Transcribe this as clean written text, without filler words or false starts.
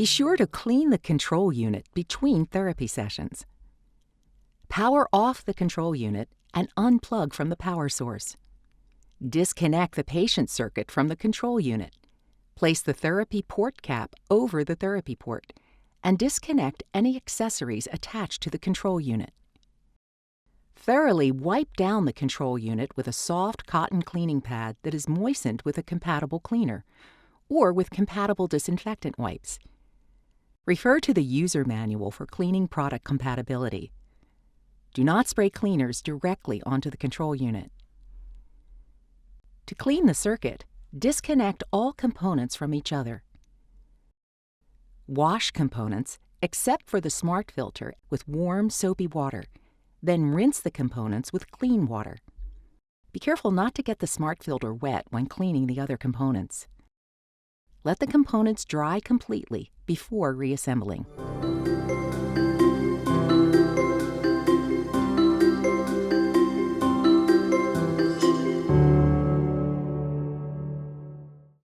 Be sure to clean the control unit between therapy sessions. Power off the control unit and unplug from the power source. Disconnect the patient circuit from the control unit. Place the therapy port cap over the therapy port and disconnect any accessories attached to the control unit. Thoroughly wipe down the control unit with a soft cotton cleaning pad that is moistened with a compatible cleaner or with compatible disinfectant wipes. Refer to the user manual for cleaning product compatibility. Do not spray cleaners directly onto the control unit. To clean the circuit, disconnect all components from each other. Wash components, except for the smart filter, with warm, soapy water. Then rinse the components with clean water. Be careful not to get the smart filter wet when cleaning the other components. Let the components dry completely before reassembling.